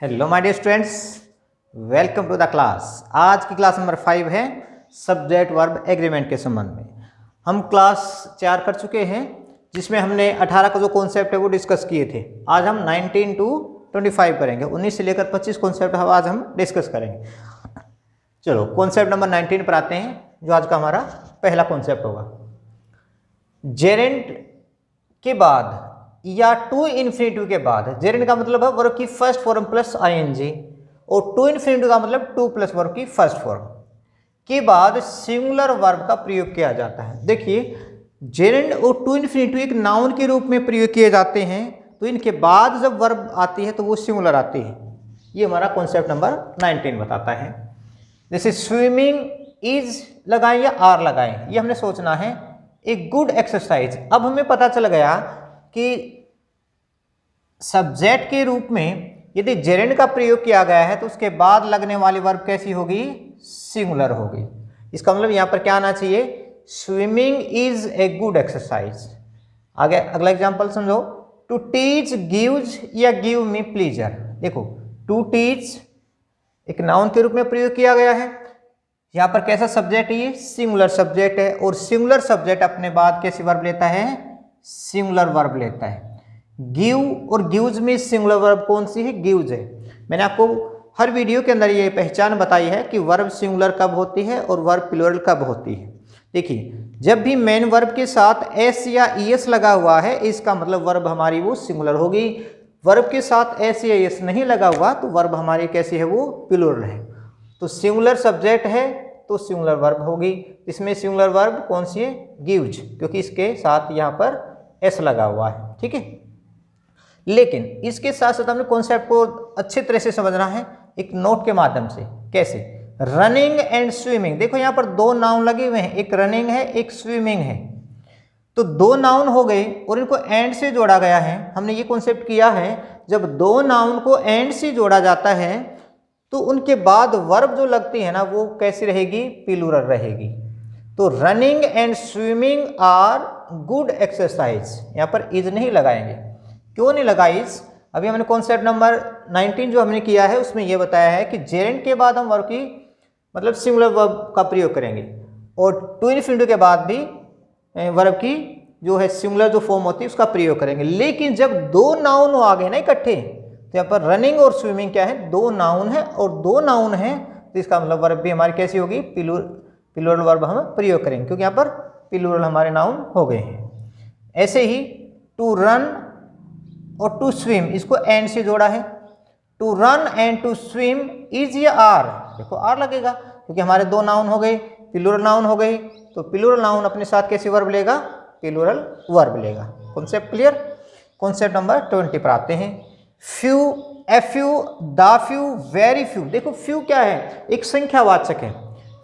Hello my dear students, welcome to the class. आज की class number 5 है subject verb agreement के संबंध में। हम क्लास 4 कर चुके हैं जिसमें हमने 18 का जो कॉन्सेप्ट है वो डिस्कस किए थे। आज हम 19 टू 25 करेंगे, 19 से लेकर 25 कॉन्सेप्ट आज हम डिस्कस करेंगे। चलो कॉन्सेप्ट नंबर 19 पर आते हैं, जो आज का हमारा पहला कॉन्सेप्ट होगा। जेरेंट के बाद या टू इन्फिनेटिव के बाद, जेरेंट का मतलब है वर्ब की फर्स्ट फॉर्म प्लस आईएनजी, और टू इन्फिनेटिव का मतलब टू प्लस वर्ब की फर्स्ट फॉर्म के बाद सिंगुलर वर्ब का प्रयोग किया जाता है। देखिए, जेरेंट और टू इन्फिनेटिव एक नाउन के रूप में प्रयोग किए जाते हैं, तो इनके बाद जब वर्ब आती है तो वो सिंगुलर आती है। ये हमारा कॉन्सेप्ट नंबर 19 बताता है। जैसे स्विमिंग इज लगाएं या आर लगाएं, ये हमने सोचना है। एक गुड एक्सरसाइज, अब हमें पता चल गया कि सब्जेक्ट के रूप में यदि जेरेंट का प्रयोग किया गया है तो उसके बाद लगने वाली वर्ब कैसी होगी? सिंगुलर होगी। इसका मतलब यहां पर क्या आना चाहिए? Swimming is a good exercise. आगे अगला एग्जांपल समझो। टू टीच गिव्स या गिव मी प्लीजर। देखो, टू टीच एक नाउन के रूप में प्रयोग किया गया है। यहां पर कैसा सब्जेक्ट है? ये सिंगुलर सब्जेक्ट है, और सिंगुलर सब्जेक्ट अपने बाद कैसी वर्ब लेता है? सिंगुलर वर्ब लेता है। गिव और गिव्स में सिंगुलर वर्ब कौन सी है? गिव्स है। मैंने आपको हर वीडियो के अंदर ये पहचान बताई है कि वर्ब सिंगुलर कब होती है और वर्ब प्लूरल कब होती है। देखिए, जब भी मेन वर्ब के साथ एस या ईएस लगा हुआ है, इसका मतलब वर्ब हमारी वो सिंगुलर होगी। वर्ब के साथ एस या ईएस नहीं लगा हुआ तो वर्ब हमारी कैसी है? वो प्लूरल है। तो सिंगुलर सब्जेक्ट है तो सिंगुलर वर्ब होगी। इसमें सिंगुलर वर्ब कौन सी है? गिव्स, क्योंकि इसके साथ यहाँ पर एस लगा हुआ है। ठीक है, लेकिन इसके साथ साथ हमें कॉन्सेप्ट को अच्छे तरह से समझना है एक नोट के माध्यम से। कैसे? Running and swimming. देखो, यहाँ पर दो नाउन लगे हुए हैं, एक रनिंग है एक स्विमिंग है। तो दो नाउन हो गए और इनको एंड से जोड़ा गया है। हमने ये कॉन्सेप्ट किया है, जब दो नाउन को एंड से जोड़ा जाता है तो उनके बाद वर्ब जो लगती है ना, वो कैसी रहेगी? प्लूरल रहेगी। तो running and swimming are good exercise, यहाँ पर इज नहीं लगाएंगे। क्यों नहीं लगाइज? अभी हमने कॉन्सेप्ट नंबर 19 जो हमने किया है उसमें यह बताया है कि जेरेंट के बाद हम वर्ब की मतलब सिंगुलर वर्ब का प्रयोग करेंगे, और टू इन्फिनेटिव के बाद भी वर्ब की जो है सिंगुलर जो फॉर्म होती है उसका प्रयोग करेंगे। लेकिन जब दो नाउन आ गए ना इकट्ठे, तो यहाँ पर रनिंग और स्विमिंग क्या है? दो नाउन है, और दो नाउन है तो इसका मतलब वर्ब भी हमारी कैसी होगी? प्लूरल वर्ब हम प्रयोग करेंगे, क्योंकि यहाँ पर प्लूरल हमारे नाउन हो गए हैं। ऐसे ही टू रन और टू स्विम, इसको एंड से जोड़ा है। To run and to swim is या आर। देखो, आर लगेगा क्योंकि हमारे दो नाउन हो गए, प्लूरल नाउन हो गए। तो प्लूरल नाउन अपने साथ कैसी वर्ब लेगा? प्लूरल वर्ब लेगा। Concept clear? कॉन्सेप्ट नंबर 20 पर आते हैं। Few, a few, the few, very few. देखो, फ्यू क्या है? एक संख्यावाचक है।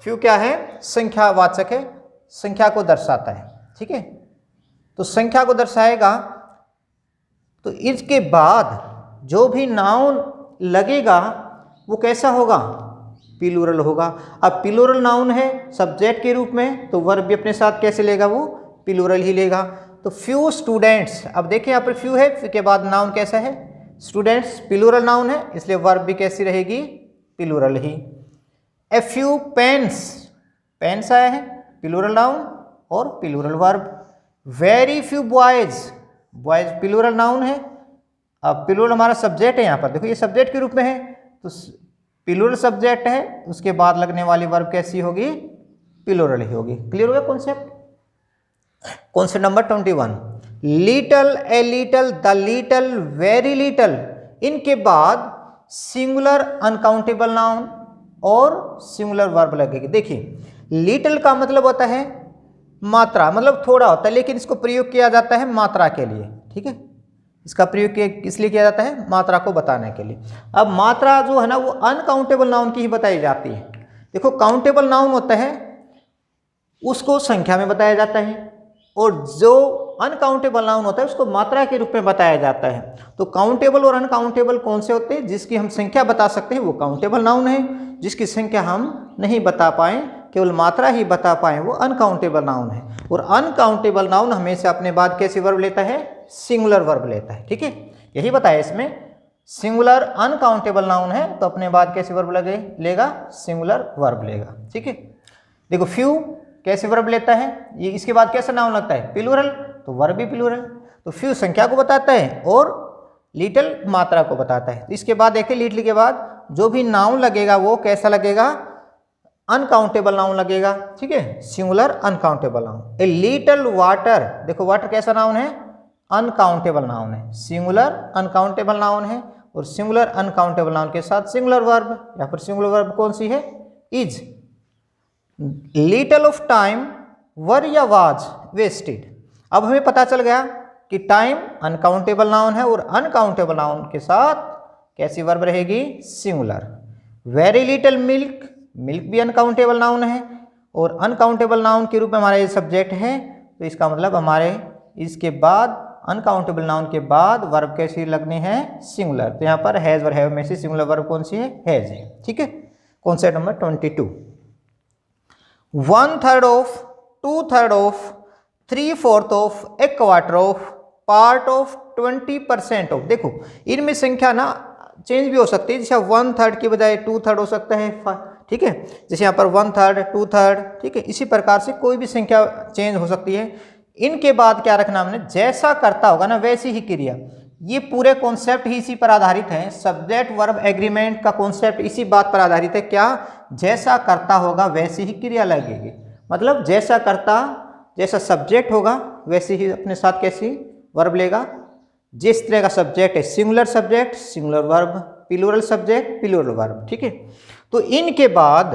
फ्यू क्या है? संख्यावाचक है, संख्या को दर्शाता है। ठीक है, तो संख्या को दर्शाएगा, तो इसके बाद जो भी नाउन लगेगा वो कैसा होगा? प्लूरल होगा। अब प्लूरल नाउन है सब्जेक्ट के रूप में, तो वर्ब भी अपने साथ कैसे लेगा? वो प्लूरल ही लेगा। तो फ्यू स्टूडेंट्स, अब देखिए यहाँ पर फ्यू है, फ्यू के बाद नाउन कैसा है? स्टूडेंट्स, प्लूरल नाउन है, इसलिए वर्ब भी कैसी रहेगी? प्लूरल ही। ए फ्यू पेन्स, पेन्स आया है, प्लूरल नाउन और plural verb. Very few boys, boys plural noun है। अब प्लूरल हमारा सब्जेक्ट है, यहाँ पर देखो ये सब्जेक्ट के रूप में है, तो प्लूरल सब्जेक्ट है, उसके बाद लगने वाली वर्ब कैसी होगी? प्लूरल ही होगी। क्लियर हो गया concept? Concept number 21। Little, a little, the little, very little, इनके बाद सिंगुलर अनकाउंटेबल नाउन और सिंगुलर वर्ब लगेगी। देखिए, लिटल का मतलब होता है मात्रा, मतलब थोड़ा होता है, लेकिन इसको प्रयोग किया जाता है मात्रा के लिए। ठीक है, इसका प्रयोग किस लिए किया जाता है? मात्रा को बताने के लिए। अब मात्रा जो है ना, वो अनकाउंटेबल नाउन की ही बताई जाती है। देखो, काउंटेबल नाउन होता है उसको संख्या में बताया जाता है, और जो अनकाउंटेबल नाउन होता है उसको मात्रा के रूप में बताया जाता है। तो काउंटेबल और अनकाउंटेबल कौन से होते हैं? जिसकी हम संख्या बता सकते हैं वो काउंटेबल नाउन है, जिसकी संख्या हम नहीं बता पाए, केवल मात्रा ही बता पाए, वो अनकाउंटेबल नाउन है। और अनकाउंटेबल नाउन हमेशा अपने बाद कैसी वर्ब लेता है? सिंगुलर वर्ब लेता है। ठीक है, यही बताया इसमें। सिंगुलर अनकाउंटेबल नाउन है तो अपने बाद कैसे वर्ब लेगा, सिंगुलर वर्ब लेगा। ठीक है, देखो फ्यू कैसे वर्ब लेता है, ये इसके बाद कैसा नाउन लगता है, प्लूरल, तो वर्ब भी प्लूरल। तो फ्यू संख्या को बताता है और लिटिल मात्रा को बताता है। तो इसके बाद देखिए लिटिल के बाद जो भी नाउन लगेगा वो कैसा लगेगा, अनकाउंटेबल नाउन लगेगा। ठीक है, singular uncountable noun. A little water, देखो वाटर कैसा नाउन है, अनकाउंटेबल नाउन है, सिंगुलर अनकाउंटेबल नाउन है। और सिंगुलर अनकाउंटेबल नाउन के साथ सिंगुलर वर्ब, यहाँ पर सिंगुलर वर्ब कौन सी है, इज। लिटिल ऑफ टाइम वर या वाज वेस्टेड। अब हमें पता चल गया कि टाइम अनकाउंटेबल नाउन है और अनकाउंटेबल नाउन के साथ कैसी वर्ब रहेगी, singular. Very little milk, milk भी अनकाउंटेबल नाउन है और अनकाउंटेबल नाउन के रूप में हमारा ये सब्जेक्ट है। तो इसका मतलब हमारे इसके बाद अनकाउंटेबल नाउन के बाद वर्ब कैसी लगनी है, सिंगुलर। तो यहाँ पर हैज और हैव में से सिंगुलर वर्ब कौन सी है, हैज है। ठीक है, concept number 22। 1/3 of, 2/3 of, 3/4 of, A quarter of, part of, 20% of. देखो इनमें संख्या ना चेंज भी हो सकती है, जैसे 1/3 की बजाय 2/3 हो सकता है। ठीक है, जैसे यहाँ पर 1/3, 2/3। ठीक है, इसी प्रकार से कोई भी संख्या चेंज हो सकती है। इनके बाद क्या रखना हमने, जैसा करता होगा ना वैसी ही क्रिया। ये पूरे कॉन्सेप्ट ही इसी पर आधारित है, सब्जेक्ट वर्ब एग्रीमेंट का कॉन्सेप्ट इसी बात पर आधारित है। क्या, जैसा करता होगा वैसी ही क्रिया लगेगी। मतलब जैसा करता, जैसा सब्जेक्ट होगा वैसे ही अपने साथ कैसी वर्ब लेगा। जिस तरह का सब्जेक्ट है, singular subject singular verb, plural subject plural verb. ठीक है, तो इनके बाद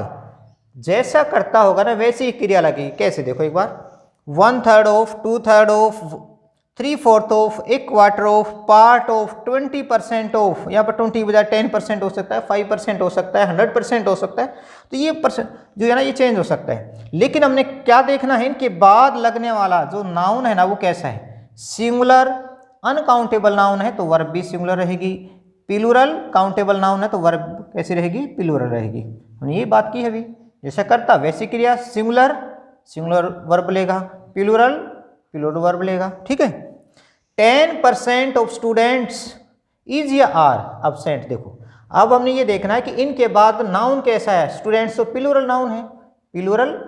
जैसा करता होगा ना वैसी ही क्रिया लगेगी। कैसे, देखो एक बार, 1/3 of, 2/3 of, 3/4 of, A quarter of, part of, 20% of. यहाँ पर 20 की बजाय 10% हो सकता है, 5% हो सकता है, 100% हो सकता है। तो ये परसेंट जो है ना ये चेंज हो सकता है। लेकिन हमने क्या देखना है, इनके बाद लगने वाला जो नाउन है ना वो कैसा है, सिंगुलर अनकाउंटेबल नाउन है तो वर्ब भी सिंगुलर रहेगी, प्लूरल काउंटेबल नाउन है तो वर्ब कैसी रहेगी, प्लूरल रहेगी। हमने ये बात की है अभी, जैसा करता वैसी क्रिया, सिंगुलर सिंगुलर वर्ब लेगा, प्लूरल प्लूरल वर्ब लेगा। ठीक है, 10% ऑफ स्टूडेंट्स इज या आर अब्सेंट। देखो अब हमने ये देखना है कि इनके बाद नाउन कैसा है, स्टूडेंट्स तो प्लूरल नाउन है, प्लूरल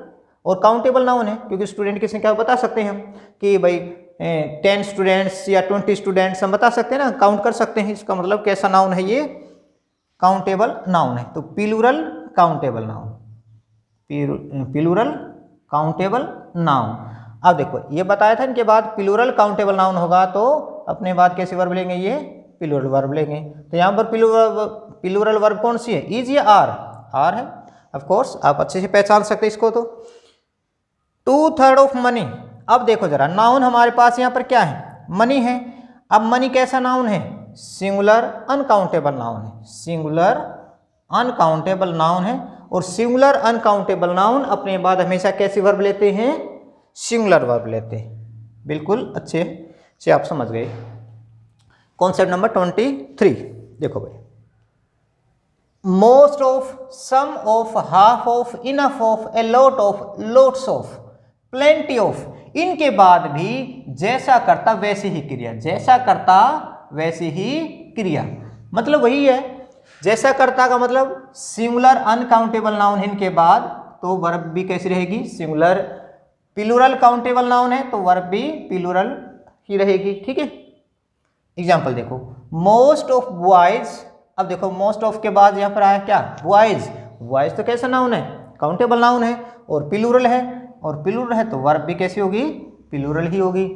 और काउंटेबल नाउन है, क्योंकि स्टूडेंट की संख्या बता सकते हैं हम कि भाई 10 स्टूडेंट्स या 20 स्टूडेंट्स हम बता सकते हैं ना, काउंट कर सकते हैं। इसका मतलब कैसा नाउन है, ये काउंटेबल नाउन है। तो plural countable noun, plural countable noun. अब देखो ये बताया था, इनके बाद प्लूरल काउंटेबल नाउन होगा तो अपने बाद कैसे वर्ब लेंगे, ये प्लूरल वर्ब लेंगे। तो यहाँ पर प्लूरल वर्ब कौन सी है, इज या आर, आर है। ऑफ कोर्स आप अच्छे से पहचान सकते हैं इसको। तो 2/3 ऑफ मनी। अब देखो जरा, नाउन हमारे पास यहाँ पर क्या है, मनी है। अब मनी कैसा नाउन है, सिंगुलर अनकाउंटेबल नाउन है, सिंगुलर अनकाउंटेबल नाउन है। और सिंगुलर अनकाउंटेबल नाउन अपने बाद हमेशा कैसी वर्ब लेते हैं, सिंगुलर वर्ब लेते हैं। बिल्कुल अच्छे से आप समझ गए। कॉन्सेप्ट नंबर 23 देखो भाई, most of, some of, half of, enough of, a lot of, lots of, plenty of. इनके बाद भी जैसा करता वैसी ही क्रिया, जैसा करता वैसी ही क्रिया, मतलब वही है। जैसा करता का मतलब सिंगुलर अनकाउंटेबल नाउन इनके बाद तो वर्ब भी कैसी रहेगी, सिंगुलर। प्लूरल काउंटेबल नाउन है तो वर्ब भी प्लूरल ही रहेगी। ठीक है, एग्जाम्पल देखो, मोस्ट ऑफ बॉयज। अब देखो मोस्ट ऑफ के बाद यहाँ पर आया क्या, बॉयज। बॉयज तो कैसा नाउन है, काउंटेबल नाउन है और प्लूरल है, और प्लूरल है तो वर्ब भी कैसी होगी, प्लूरल ही होगी।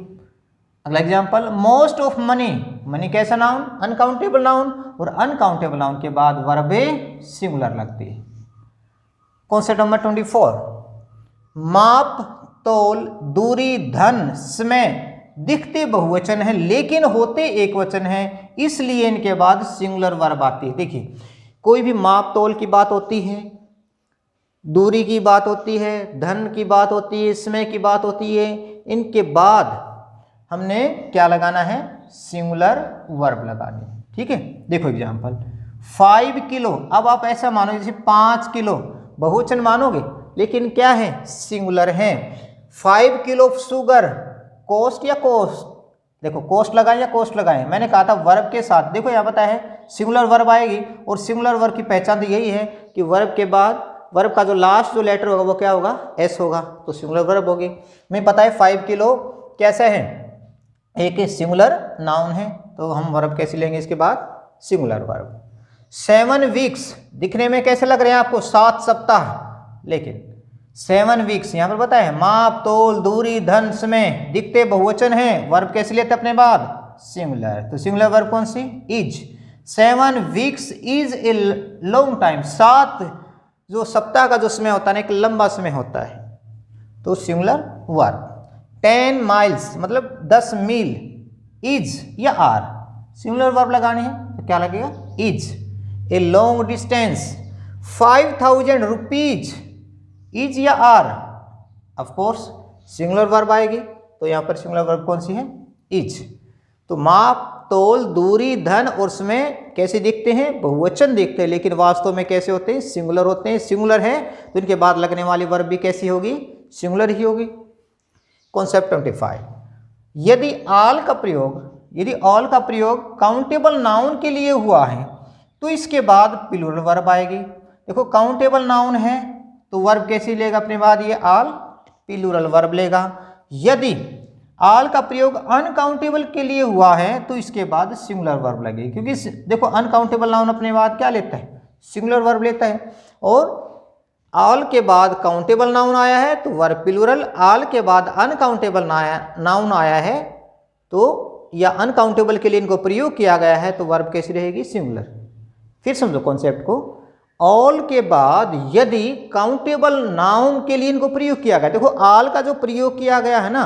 अगला example, most of money. Money कैसा नाउन, अनकाउंटेबल नाउन, और अनकाउंटेबल नाउन के बाद वर्ब सिंगुलर लगती है। कॉन्सेप्ट नंबर 24, माप, तोल, दूरी, धन, समय दिखते बहुवचन है लेकिन होते एक वचन है, इसलिए इनके बाद सिंगुलर वर्ब आती है। देखिए कोई भी माप तोल की बात होती है, दूरी की बात होती है, धन की बात होती है, समय की बात होती है, इनके बाद हमने क्या लगाना है, सिंगुलर वर्ब लगानी है। ठीक है, देखो एग्जांपल, 5 किलो। अब आप ऐसा मानो जैसे 5 किलो, बहुवचन मानोगे लेकिन क्या है, सिंगुलर है। 5 किलो ऑफ शुगर, कॉस्ट या कॉस्ट, देखो कोस्ट लगाएं या कोस्ट लगाएं, मैंने कहा था वर्ब के साथ, देखो यहाँ पता है सिंगुलर वर्ब आएगी, और सिंगुलर वर्ब की पहचान तो यही है कि वर्ब के बाद वर्ब का जो लास्ट जो लेटर होगा वो क्या होगा, एस होगा, तो सिंगुलर वर्ब होगी। हमें पता है 5 किलो कैसा है, एक सिंगुलर नाउन है, तो हम वर्ब कैसे लेंगे इसके बाद, सिंगुलर वर्ब। 7 वीक्स दिखने में कैसे लग रहे हैं आपको, 7 सप्ताह, लेकिन 7 वीक्स यहाँ पर बताया है माप तोल दूरी धन समय दिखते बहुवचन हैं, वर्ब कैसे लेते अपने बाद, सिंगुलर, तो सिंगुलर वर्ब कौन सी, is. 7 weeks is a long time, 7 जो सप्ताह का जो समय होता है एक लंबा समय होता है, तो सिंगुलर वर्ब। 10 माइल्स मतलब 10 मील, इज या आर, सिंगुलर वर्ब लगाने हैं तो क्या लगेगा, is. A long distance 5000 rupees, is या are, of course singular verb आएगी, तो यहाँ पर सिंगुलर वर्ब कौन सी है, इज। तो माप तोल दूरी धन और समय कैसे दिखते हैं, बहुवचन दिखते हैं, लेकिन वास्तव में कैसे होते हैं, सिंगुलर होते हैं। सिंगुलर है तो इनके बाद लगने वाली वर्ब भी कैसी होगी, सिंगुलर ही होगी। कॉन्सेप्ट 25, यदि ऑल का प्रयोग काउंटेबल नाउन के लिए हुआ है तो इसके बाद प्लूरल वर्ब आएगी। देखो काउंटेबल नाउन है तो वर्ब कैसे लेगा अपने बाद, ये ऑल प्लूरल वर्ब लेगा। यदि ऑल का प्रयोग अनकाउंटेबल के लिए हुआ है तो इसके बाद सिंगुलर वर्ब लगेगी, क्योंकि देखो अनकाउंटेबल नाउन अपने बाद क्या लेता है, सिंगुलर वर्ब लेता है, और ऑल के बाद काउंटेबल नाउन आया है तो वर्ब प्लूरल, ऑल के बाद अनकाउंटेबल नाउन आया है तो या अनकाउंटेबल के लिए इनको प्रयोग किया गया है तो वर्ब कैसी रहेगी, सिंगुलर। फिर समझो कॉन्सेप्ट को, ऑल के बाद यदि काउंटेबल नाउन के लिए इनको प्रयोग किया गया, देखो ऑल का जो प्रयोग किया गया है ना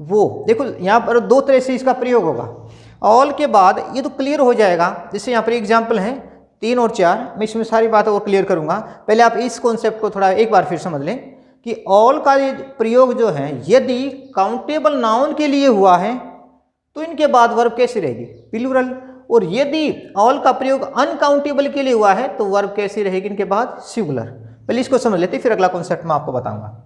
वो देखो यहाँ पर 2 तरह से इसका प्रयोग होगा। ऑल के बाद ये तो क्लियर हो जाएगा, जैसे यहाँ पर एग्जाम्पल है 3 और 4, मैं इसमें सारी बातें और क्लियर करूँगा, पहले आप इस कॉन्सेप्ट को थोड़ा एक बार फिर समझ लें कि ऑल का ये प्रयोग जो है यदि काउंटेबल नाउन के लिए हुआ है तो इनके बाद वर्ब कैसी रहेगी, प्लूरल, और यदि ऑल का प्रयोग अनकाउंटेबल के लिए हुआ है तो वर्ब कैसी रहेगी इनके बाद, सिंगुलर। पहले इसको समझ लेते फिर अगला कॉन्सेप्ट मैं आपको बताऊंगा।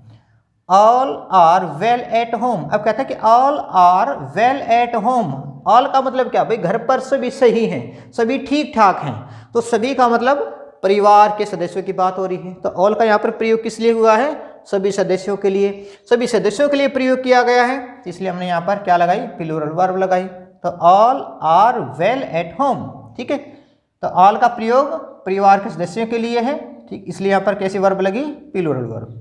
All are well at home, अब कहता है कि all are well at home, all का मतलब क्या भाई, घर पर सभी सही हैं, सभी ठीक ठाक हैं, तो सभी का मतलब परिवार के सदस्यों की बात हो रही है, तो ऑल का यहाँ पर प्रयोग किस लिए हुआ है, सभी सदस्यों के लिए, सभी सदस्यों के लिए प्रयोग किया गया है, इसलिए हमने यहाँ पर क्या लगाई, प्लूरल वर्ब लगाई, तो all are well at home, ठीक है। तो ऑल का प्रयोग परिवार के सदस्यों के लिए है, ठीक, इसलिए यहाँ पर कैसी वर्ब लगी, plural verb.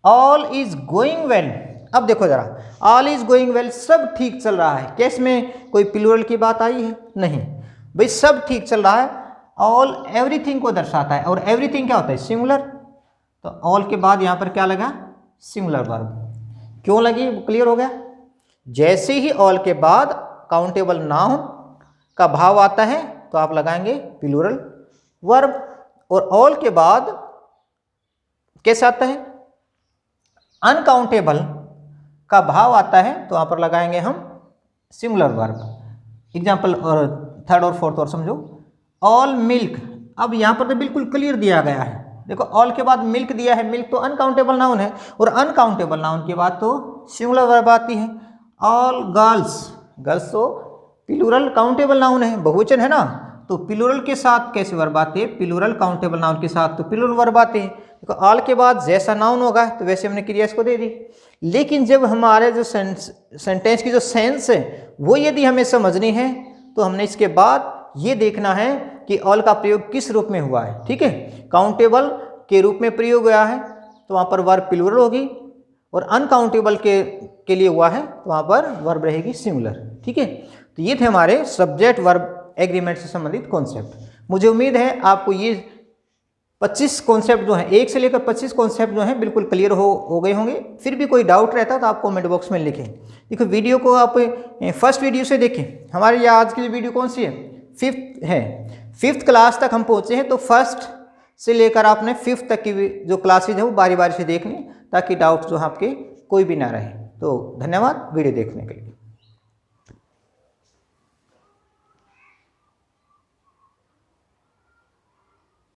All is going well, अब देखो जरा, ऑल इज गोइंग वेल, सब ठीक चल रहा है, क्या इसमें कोई प्लूरल की बात आई है, नहीं भाई, सब ठीक चल रहा है, ऑल एवरीथिंग को दर्शाता है, और एवरीथिंग क्या होता है, सिंगुलर, तो ऑल के बाद यहाँ पर क्या लगा, सिंगुलर वर्ब, क्यों लगी क्लियर हो गया। जैसे ही ऑल के बाद काउंटेबल नाउन का भाव आता है तो आप लगाएंगे प्लूरल वर्ब, और ऑल के बाद कैसे आता है, अनकाउंटेबल का भाव आता है तो वहाँ पर लगाएंगे हम सिंगुलर वर्ब। एग्जाम्पल और 3rd और 4th और समझो, ऑल मिल्क, अब यहाँ पर तो बिल्कुल क्लियर दिया गया है, देखो ऑल के बाद मिल्क दिया है, मिल्क तो अनकाउंटेबल नाउन है, और अनकाउंटेबल नाउन के बाद तो सिंगुलर वर्ब आती है। ऑल गर्ल्स, गर्ल्स तो प्लूरल काउंटेबल नाउन है, बहुवचन है ना, तो प्लूरल के साथ कैसे वर्ब आते हैं, प्लूरल काउंटेबल नाउन के साथ तो प्लूरल वर्ब आते हैं। देखो ऑल के बाद जैसा नाउन होगा तो वैसे हमने क्रिया इसको दे दी, लेकिन जब हमारे जो सेंटेंस की जो सेंस है वो यदि हमें समझनी है तो हमने इसके बाद ये देखना है कि ऑल का प्रयोग किस रूप में हुआ है, ठीक है। काउंटेबल के रूप में प्रयोग हुआ है तो वहाँ पर वर्ब प्लूरल होगी, और अनकाउंटेबल के लिए हुआ है तो वहाँ पर वर्ब रहेगी सिंगुलर, ठीक है। तो ये थे हमारे सब्जेक्ट वर्ब एग्रीमेंट से संबंधित कॉन्सेप्ट। मुझे उम्मीद है आपको ये 25 कॉन्सेप्ट जो हैं, 1 से लेकर 25 कॉन्सेप्ट जो हैं बिल्कुल क्लियर हो गए होंगे। फिर भी कोई डाउट रहता तो आप कमेंट बॉक्स में लिखें। देखो वीडियो को आप फर्स्ट वीडियो से देखें, हमारी ये आज की वीडियो कौन सी है, 5th है, 5th क्लास तक हम पहुँचे हैं, तो फर्स्ट से लेकर आपने 5th तक की जो क्लासेज है वो बारी बारी से देख लें ताकि डाउट जो है आपके कोई भी ना रहे। तो धन्यवाद वीडियो देखने के लिए।